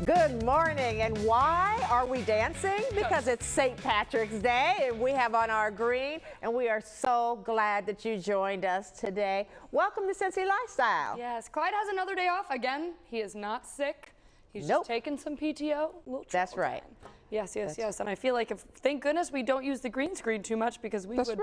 Good morning. And why are we dancing? Because it's St. Patrick's Day and we have on our green, and we are so glad that you joined us today. Welcome to Cincy Lifestyle. Yes, Clyde has another day off again. He is not sick. He's just taking some PTO. That's right. Yes. And I feel like thank goodness we don't use the green screen too much, because we would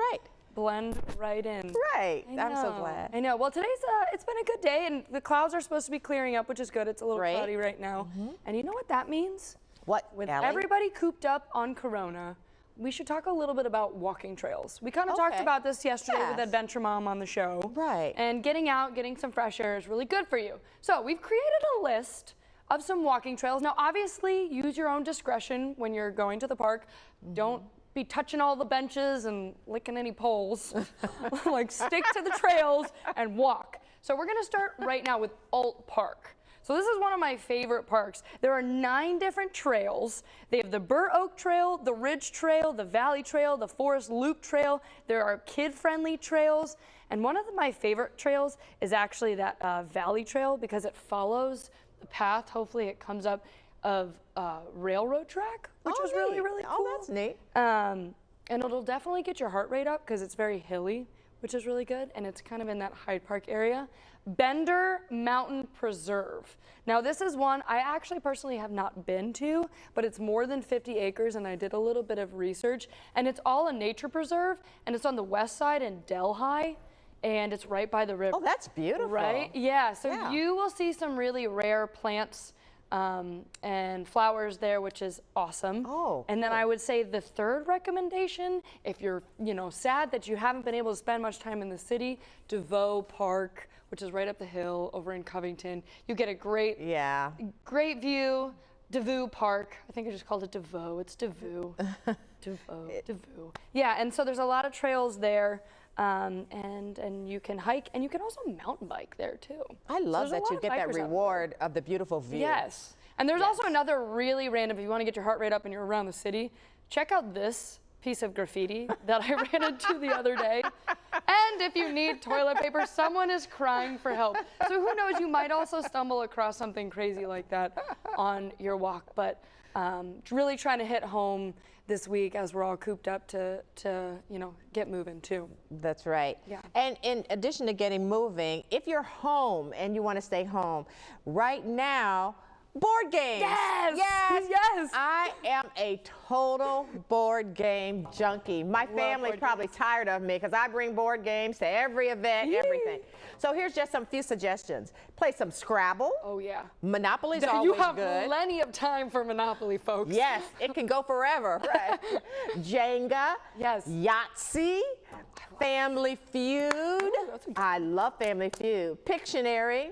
blend right in. Right. I'm so glad. I know. Well, today's it's been a good day, and the clouds are supposed to be clearing up, which is good. It's a little cloudy right now. And you know what that means? What, With Allie? everybody cooped up on Corona, we should talk a little bit about walking trails. We kind of talked about this yesterday with Adventure Mom on the show. Right. And getting out, getting some fresh air is really good for you. So we've created a list of some walking trails. Now, obviously, use your own discretion when you're going to the park. Don't be touching all the benches and licking any poles. Like, stick to the trails and walk. So we're gonna start right now with Alt Park. So this is one of my favorite parks. There are 9 different trails. They have the Burr Oak Trail, the Ridge Trail, the Valley Trail, the Forest Loop Trail. There are kid-friendly trails. And one of my favorite trails is actually that Valley Trail, because it follows the path. Hopefully it comes up of railroad track, which is really, really cool. Oh, that's neat. And it'll definitely get your heart rate up because it's very hilly, which is really good. And it's kind of in that Hyde Park area. Bender Mountain Preserve. Now, this is one I actually personally have not been to, but it's more than 50 acres, and I did a little bit of research. And it's all a nature preserve, and it's on the west side in Delhi. And it's right by the river. Oh, that's beautiful. Right? Yeah, so you will see some really rare plants and flowers there, which is awesome. Oh, and then I would say the third recommendation, if you're, sad that you haven't been able to spend much time in the city, DeVoe Park, which is right up the hill over in Covington. You get a great view. DeVoe Park. I think I just called it DeVoe. It's DeVoe. DeVoe. Yeah, and so there's a lot of trails there. And you can hike, and you can also mountain bike there too. I love that you get that reward of the beautiful view. Yes. And there's also another really random, if you want to get your heart rate up and you're around the city, check out this piece of graffiti that I ran into the other day. And if you need toilet paper, someone is crying for help. So who knows, you might also stumble across something crazy like that on your walk. But really trying to hit home this week as we're all cooped up to get moving too. That's right. Yeah. And in addition to getting moving, if you're home and you want to stay home, right now, board games. Yes. I am a total board game junkie. My family's probably tired of me because I bring board games to every event, everything. So here's just some few suggestions. Play some Scrabble. Oh yeah. Monopoly's always good. You have plenty of time for Monopoly, folks. Yes, it can go forever. Right. Jenga. Yes. Yahtzee. Family Feud. I love Family Feud. Pictionary.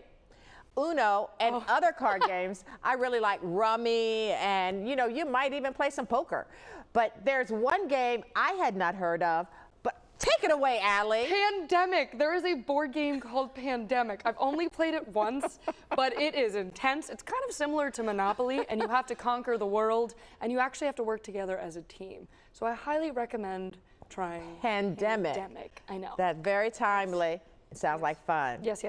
Uno, and other card games. I really like Rummy, and you might even play some poker. But there's one game I had not heard of, but take it away, Allie. Pandemic. There is a board game called Pandemic. I've only played it once, but it is intense. It's kind of similar to Monopoly, and you have to conquer the world, and you actually have to work together as a team. So I highly recommend trying Pandemic. I know. That's very timely. It sounds like fun. Yes.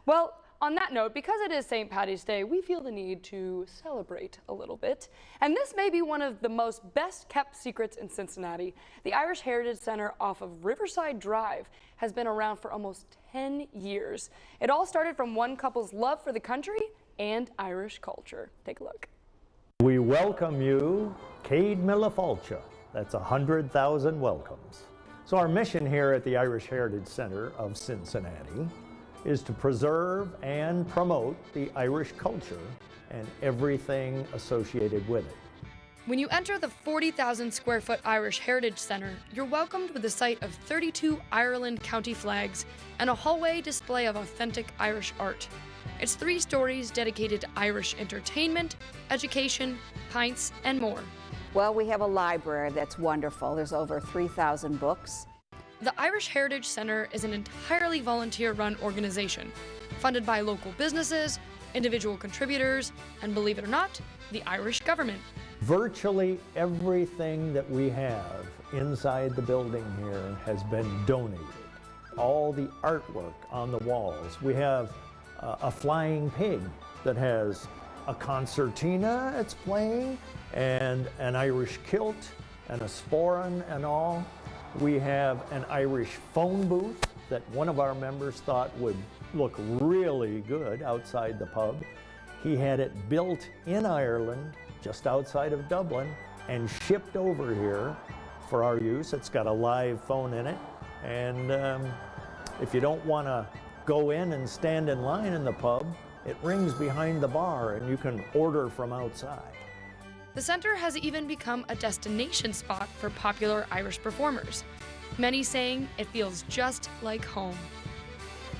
Well, on that note, because it is St. Paddy's Day, we feel the need to celebrate a little bit. And this may be one of the most best kept secrets in Cincinnati. The Irish Heritage Center off of Riverside Drive has been around for almost 10 years. It all started from one couple's love for the country and Irish culture. Take a look. We welcome you, Cade Millafalcha. That's 100,000 welcomes. So our mission here at the Irish Heritage Center of Cincinnati is to preserve and promote the Irish culture and everything associated with it. When you enter the 40,000 square foot Irish Heritage Center, you're welcomed with a sight of 32 Ireland county flags and a hallway display of authentic Irish art. It's 3 stories dedicated to Irish entertainment, education, pints, and more. Well, we have a library that's wonderful. There's over 3,000 books. The Irish Heritage Center is an entirely volunteer-run organization, funded by local businesses, individual contributors, and believe it or not, the Irish government. Virtually everything that we have inside the building here has been donated. All the artwork on the walls. We have a flying pig that has a concertina that's playing, and an Irish kilt, and a sporran and all. We have an Irish phone booth that one of our members thought would look really good outside the pub. He had it built in Ireland, just outside of Dublin, and shipped over here for our use. It's got a live phone in it, and if you don't want to go in and stand in line in the pub, it rings behind the bar and you can order from outside. The center has even become a destination spot for popular Irish performers, many saying it feels just like home.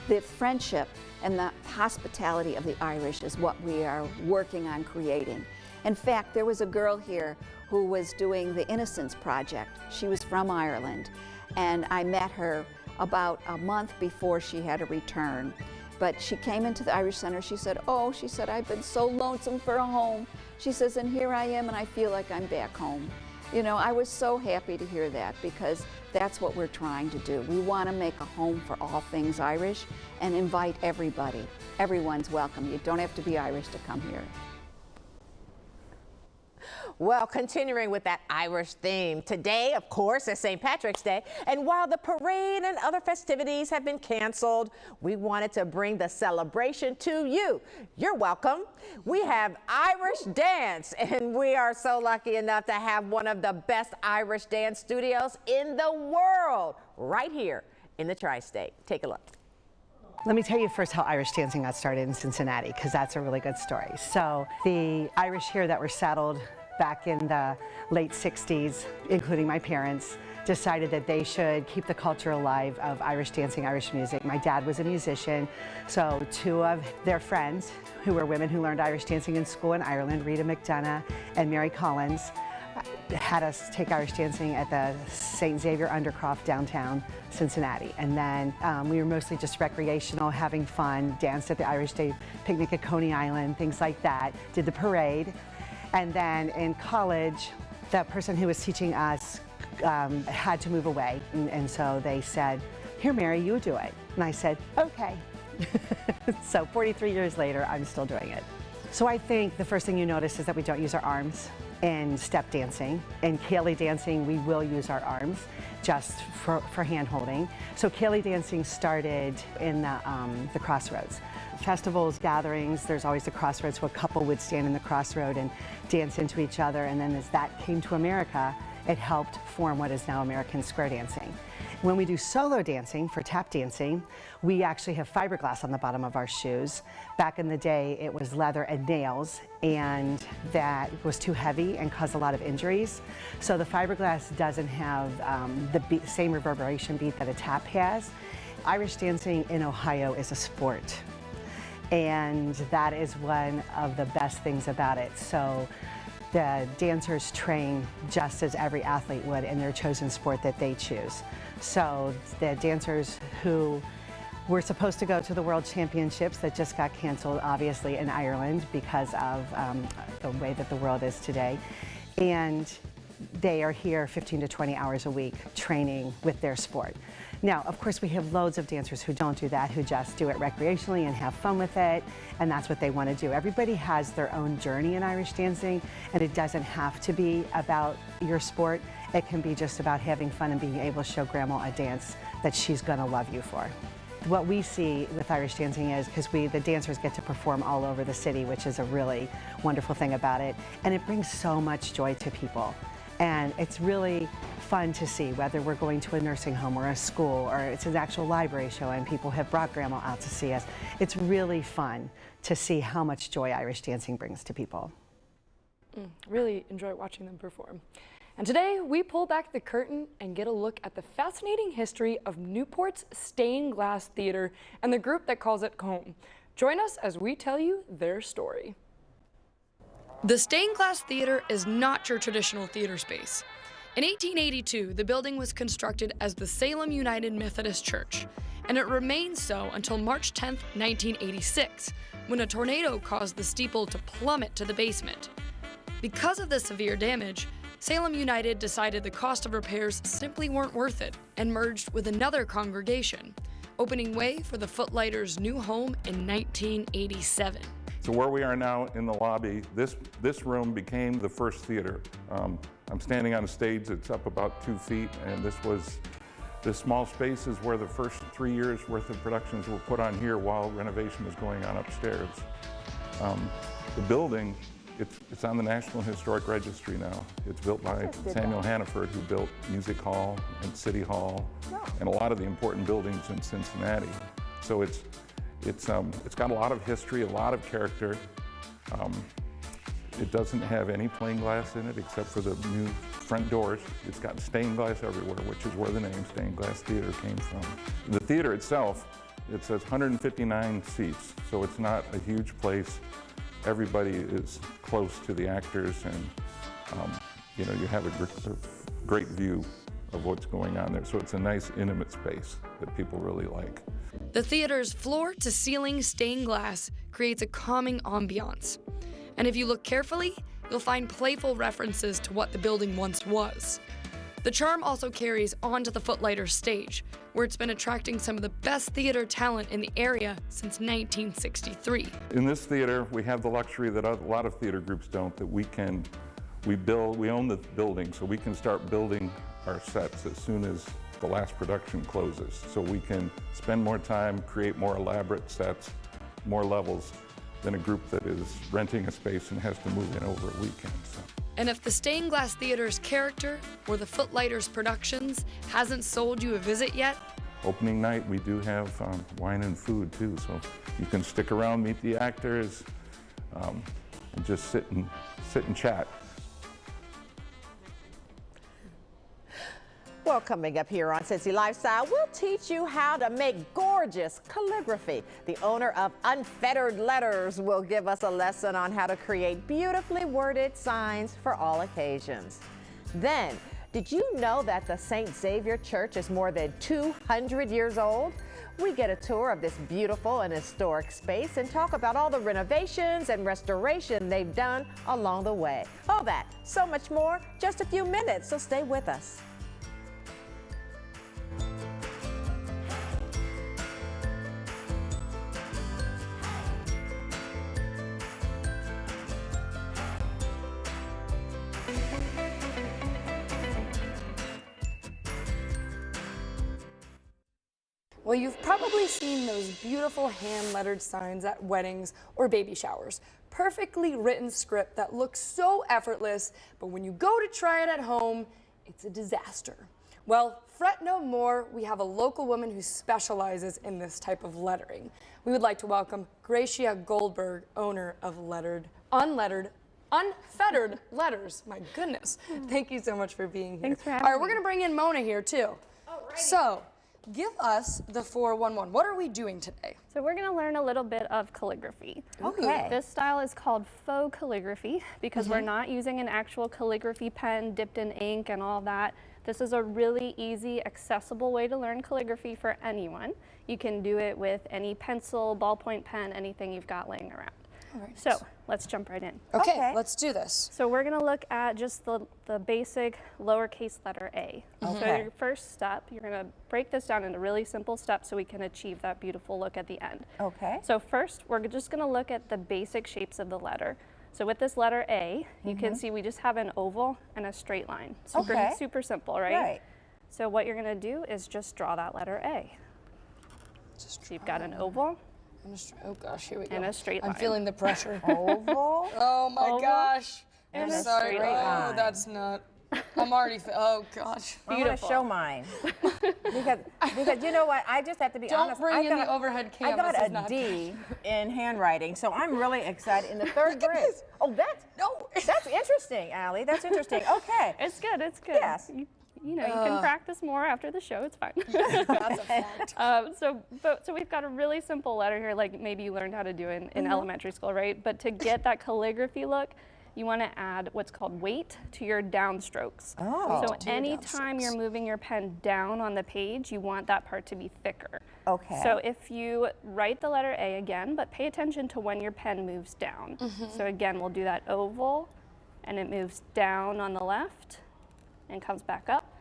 The friendship and the hospitality of the Irish is what we are working on creating. In fact, there was a girl here who was doing the Innocence Project. She was from Ireland, and I met her about a month before she had to return. But she came into the Irish Center. She said, "Oh," she said, "I've been so lonesome for a home." She says, "And here I am, and I feel like I'm back home." You know, I was so happy to hear that, because that's what we're trying to do. We want to make a home for all things Irish and invite everybody. Everyone's welcome. You don't have to be Irish to come here. Well, continuing with that Irish theme, today, of course, is St. Patrick's Day, and while the parade and other festivities have been canceled, we wanted to bring the celebration to you. You're welcome. We have Irish dance, and we are so lucky enough to have one of the best Irish dance studios in the world right here in the Tri-State. Take a look. Let me tell you first how Irish dancing got started in Cincinnati, because that's a really good story. So the Irish here that were settled back in the late 60s, including my parents, decided that they should keep the culture alive of Irish dancing, Irish music. My dad was a musician, so two of their friends, who were women who learned Irish dancing in school in Ireland, Rita McDonough and Mary Collins, had us take Irish dancing at the St. Xavier Undercroft downtown Cincinnati. And then we were mostly just recreational, having fun, danced at the Irish Day picnic at Coney Island, things like that, did the parade. And then in college, the person who was teaching us had to move away. And so they said, "Here, Mary, you do it." And I said, "Okay." So 43 years later, I'm still doing it. So I think the first thing you notice is that we don't use our arms. In step dancing and Cayley dancing, we will use our arms just for hand holding. So Cayley dancing started in the crossroads. Festivals, gatherings, there's always the crossroads where a couple would stand in the crossroad and dance into each other. And then as that came to America, it helped form what is now American square dancing. When we do solo dancing for tap dancing, we actually have fiberglass on the bottom of our shoes. Back in the day, it was leather and nails, and that was too heavy and caused a lot of injuries. So the fiberglass doesn't have the same reverberation beat that a tap has. Irish dancing in Ohio is a sport, and that is one of the best things about it. So the dancers train just as every athlete would in their chosen sport that they choose. So the dancers who were supposed to go to the World Championships that just got canceled, obviously, in Ireland because of the way that the world is today. And they are here 15 to 20 hours a week training with their sport. Now, of course, we have loads of dancers who don't do that, who just do it recreationally and have fun with it, and that's what they want to do. Everybody has their own journey in Irish dancing, and it doesn't have to be about your sport. It can be just about having fun and being able to show Grandma a dance that she's going to love you for. What we see with Irish dancing is, because the dancers get to perform all over the city, which is a really wonderful thing about it, and it brings so much joy to people. And it's really fun to see, whether we're going to a nursing home or a school or it's an actual library show and people have brought Grandma out to see us. It's really fun to see how much joy Irish dancing brings to people. Really enjoy watching them perform. And today we pull back the curtain and get a look at the fascinating history of Newport's Stained Glass Theater and the group that calls it home. Join us as we tell you their story. The Stained Glass Theater is not your traditional theater space. In 1882, the building was constructed as the Salem United Methodist Church, and it remained so until March 10, 1986, when a tornado caused the steeple to plummet to the basement. Because of the severe damage, Salem United decided the cost of repairs simply weren't worth it and merged with another congregation, opening way for the Footlighters' new home in 1987. So where we are now in the lobby, this room became the first theater. I'm standing on a stage that's up about 2 feet, and this small space is where the first 3 years worth of productions were put on here while renovation was going on upstairs. The building, it's on the National Historic Registry now. It's built by Samuel Hannaford, who built Music Hall and City Hall and a lot of the important buildings in Cincinnati. So it's got a lot of history, a lot of character. It doesn't have any plain glass in it except for the new front doors. It's got stained glass everywhere, which is where the name Stained Glass Theater came from. The theater itself, it says 159 seats, so it's not a huge place. Everybody is close to the actors, and you know, you have a great view of what's going on there. So it's a nice, intimate space that people really like. The theater's floor-to-ceiling stained glass creates a calming ambiance. And if you look carefully, you'll find playful references to what the building once was. The charm also carries onto the Footlighter stage, where it's been attracting some of the best theater talent in the area since 1963. In this theater, we have the luxury that a lot of theater groups don't, that we own the building, so we can start building our sets as soon as the last production closes. So we can spend more time, create more elaborate sets, more levels, than a group that is renting a space and has to move in over a weekend. So. And if the Stained Glass Theater's character or the Footlighters Productions hasn't sold you a visit yet, opening night we do have wine and food too, so you can stick around, meet the actors, and just sit and chat. Well, coming up here on Cincy Lifestyle, we'll teach you how to make gorgeous calligraphy. The owner of Unfettered Letters will give us a lesson on how to create beautifully worded signs for all occasions. Then, did you know that the St. Xavier Church is more than 200 years old? We get a tour of this beautiful and historic space and talk about all the renovations and restoration they've done along the way. All that, so much more, just a few minutes, so stay with us. well, you've probably seen those beautiful hand-lettered signs at weddings or baby showers. Perfectly written script that looks so effortless, but when you go to try it at home, it's a disaster. Well, fret no more, we have a local woman who specializes in this type of lettering. We would like to welcome Gracia Goldberg, owner of Unfettered Letters. My goodness. Thank you so much for being here. Thanks for having me. All right, we're me. gonna bring in Mona here too. Alrighty. So, give us the 411. What are we doing today? So we're going to learn a little bit of calligraphy. Okay. This style is called faux calligraphy because we're not using an actual calligraphy pen dipped in ink and all that. This is a really easy, accessible way to learn calligraphy for anyone. You can do it with any pencil, ballpoint pen, anything you've got laying around. All right. So let's jump right in. Okay, let's do this. So we're going to look at just the basic lowercase letter A. So your first step, you're going to break this down into really simple steps so we can achieve that beautiful look at the end. Okay. So first, we're just going to look at the basic shapes of the letter. So with this letter A, you can see we just have an oval and a straight line. Super simple, right? Right. So what you're going to do is just draw that letter A. So you've got an oval. Oh gosh, here we go. And a straight line. I'm feeling the pressure. Oval. Oh my Oval gosh. and I'm a sorry. straight Oh, line. that's not. I'm already. Oh gosh. I'm going to show mine. because you know what? I just have to be Don't honest. bring I in the overhead I cam. got This is a not D in handwriting, so I'm really excited. In the third grade. Oh, that's interesting, Allie. That's interesting. Okay. It's good, it's good. Yes. You know, you can practice more after the show, it's fine. That's a fact. So we've got a really simple letter here, like maybe you learned how to do in elementary school, right? But to get that calligraphy look, you want to add what's called weight to your downstrokes. Oh. So anytime you're moving your pen down on the page, you want that part to be thicker. Okay. So if you write the letter A again, but pay attention to when your pen moves down. So again, we'll do that oval, and it moves down on the left and comes back up.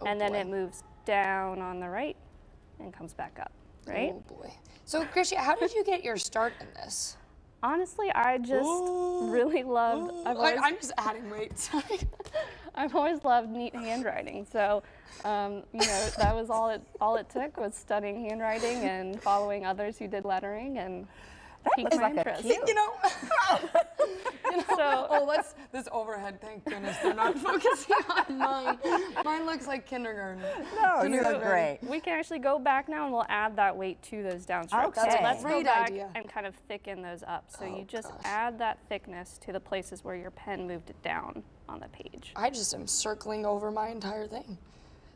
And then it moves down on the right and comes back up, right? Oh boy. So Gracia, how did you get your start in this? Honestly, I just really loved. I'm just adding weight. Sorry. I've always loved neat handwriting, so you know, that was all it took was studying handwriting and following others who did lettering, and piqued my interest. You know. So this overhead. Thank goodness they're not focusing on mine. Mine looks like kindergarten. No, you look great. we can actually go back now, and we'll add that weight to those downstrokes. Okay. So let's go Great back idea. and kind of thicken those up. So you just add that thickness to the places where your pen moved it down on the page. I just am circling over my entire thing.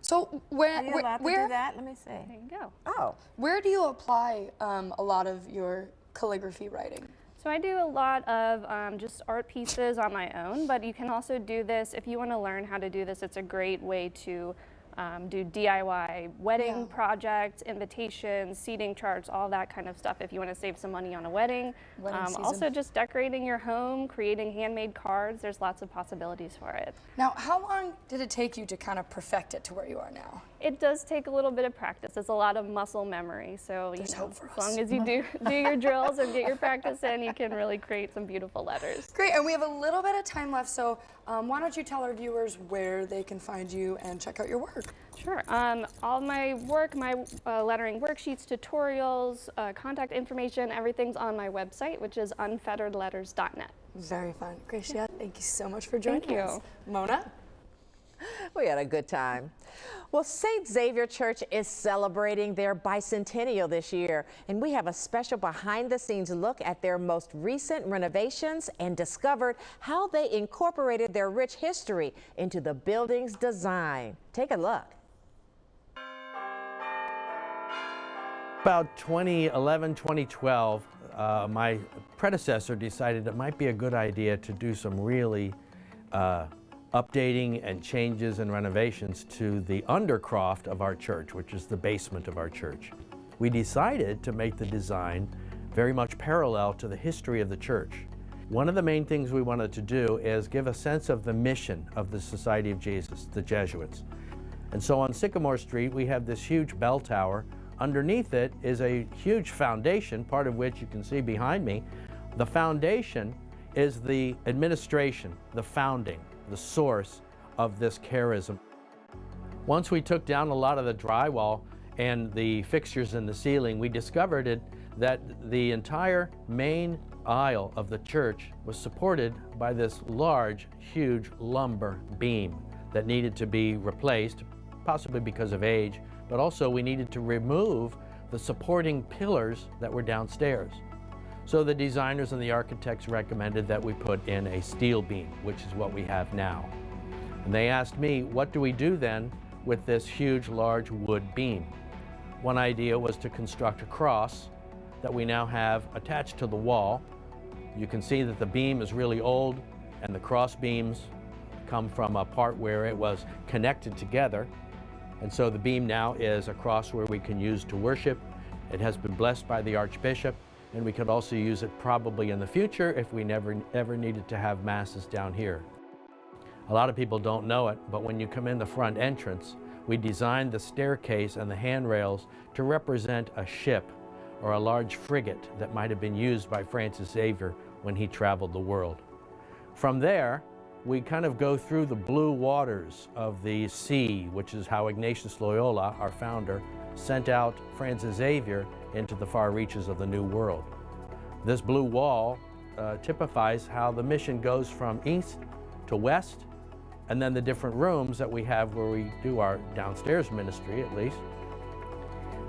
So where Are you allowed to do that? Let me see. There you go. Oh. where do you apply a lot of your calligraphy writing? So I do a lot of just art pieces on my own, but you can also do this if you want to learn how to do this. It's a great way to do DIY wedding projects, invitations, seating charts, all that kind of stuff if you want to save some money on a wedding. Also just decorating your home, creating handmade cards. There's lots of possibilities for it. Now, how long did it take you to kind of perfect it to where you are now? It does take a little bit of practice. It's a lot of muscle memory. So you know, as long as you do your drills and get your practice in, you can really create some beautiful letters. Great, and we have a little bit of time left, so why don't you tell our viewers where they can find you and check out your work? Sure. All my work, my lettering worksheets, tutorials, contact information, everything's on my website, which is unfetteredletters.net. Very fun. Gracia, thank you so much for joining Thank us. you. Mona? We had a good time. Well, St. Xavier Church is celebrating their bicentennial this year, and we have a special behind-the-scenes look at their most recent renovations and discovered how they incorporated their rich history into the building's design. Take a look. About 2011, 2012, my predecessor decided it might be a good idea to do some really updating and changes and renovations to the undercroft of our church, which is the basement of our church. We decided to make the design very much parallel to the history of the church. One of the main things we wanted to do is give a sense of the mission of the Society of Jesus, the Jesuits. And so on Sycamore Street, we have this huge bell tower. Underneath it is a huge foundation, part of which you can see behind me. The foundation is the administration, the founding, the source of this charism. Once we took down a lot of the drywall and the fixtures in the ceiling, we discovered that the entire main aisle of the church was supported by this large, huge lumber beam that needed to be replaced, possibly because of age, but also we needed to remove the supporting pillars that were downstairs. So the designers and the architects recommended that we put in a steel beam, which is what we have now. And they asked me, what do we do then with this huge, large wood beam? One idea was to construct a cross that we now have attached to the wall. You can see that the beam is really old, and the cross beams come from a part where it was connected together. And so the beam now is a cross where we can use to worship. It has been blessed by the Archbishop, and we could also use it probably in the future if we never ever needed to have masses down here. A lot of people don't know it, but when you come in the front entrance, we designed the staircase and the handrails to represent a ship or a large frigate that might have been used by Francis Xavier when he traveled the world. From there, we kind of go through the blue waters of the sea, which is how Ignatius Loyola, our founder, sent out Francis Xavier into the far reaches of the New World. This blue wall typifies how the mission goes from east to west, and then the different rooms that we have where we do our downstairs ministry, at least.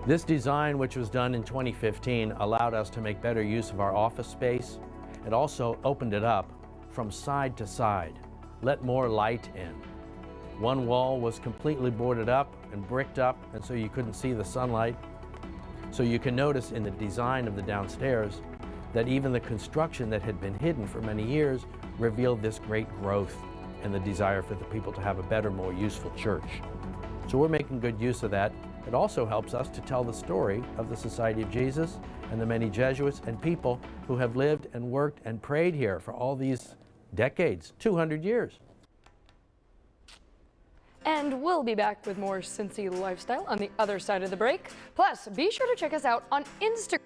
This design, which was done in 2015, allowed us to make better use of our office space. It also opened it up from side to side, let more light in. One wall was completely boarded up and bricked up, and so you couldn't see the sunlight. So you can notice in the design of the downstairs that even the construction that had been hidden for many years revealed this great growth and the desire for the people to have a better, more useful church. So we're making good use of that. It also helps us to tell the story of the Society of Jesus and the many Jesuits and people who have lived and worked and prayed here for all these decades, 200 years. And we'll be back with more Cincy Lifestyle on the other side of the break. Plus, be sure to check us out on Instagram.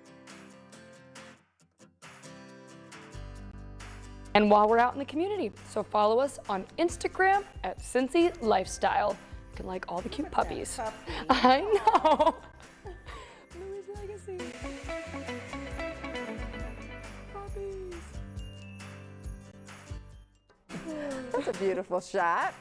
And while we're out in the community, so follow us on Instagram at Cincy Lifestyle. You can like all the cute puppies. I know. Louis' legacy. Puppies. That's a beautiful shot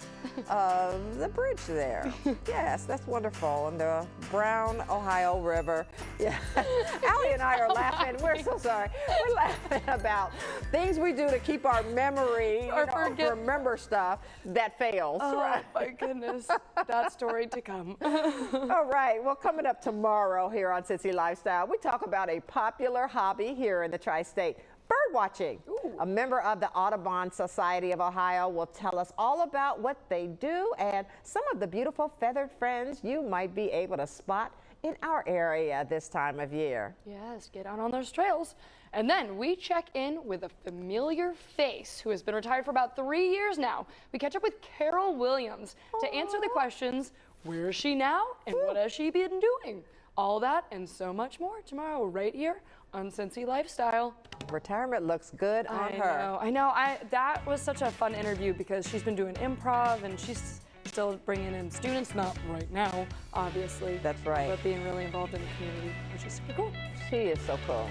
of the bridge there. Yes, that's wonderful. And the Brown Ohio River. Yeah. Allie and I are laughing. We're so sorry. We're laughing about things we do to keep our memory or remember stuff that fails. Oh, right? my goodness. That story to come. All right. Well, coming up tomorrow here on Cincy Lifestyle, we talk about a popular hobby here in the tri-state. Bird watching. Ooh. A member of the Audubon Society of Ohio will tell us all about what they do and some of the beautiful feathered friends you might be able to spot in our area this time of year. Yes, get out on those trails. And then we check in with a familiar face who has been retired for about 3 years now. We catch up with Carol Williams to answer the questions, where is she now and what has she been doing? All that and so much more tomorrow right here on Cincy Lifestyle. Retirement looks good on her. I know. That was such a fun interview because she's been doing improv and she's still bringing in students, not right now, obviously. That's right. But being really involved in the community, which is super cool. She is so cool.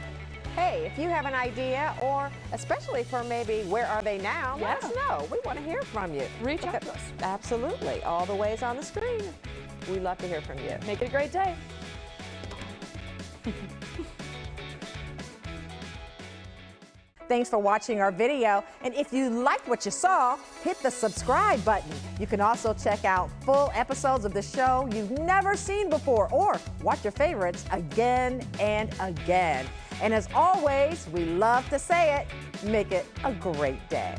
Hey, if you have an idea or especially for maybe where are they now, let us know. We want to hear from you. Reach out to us. Absolutely. All the ways on the screen. We love to hear from you. Make it a great day. Thanks for watching our video, and if you liked what you saw, hit the subscribe button. You can also check out full episodes of the show you've never seen before, or watch your favorites again and again. And as always, we love to say it, make it a great day.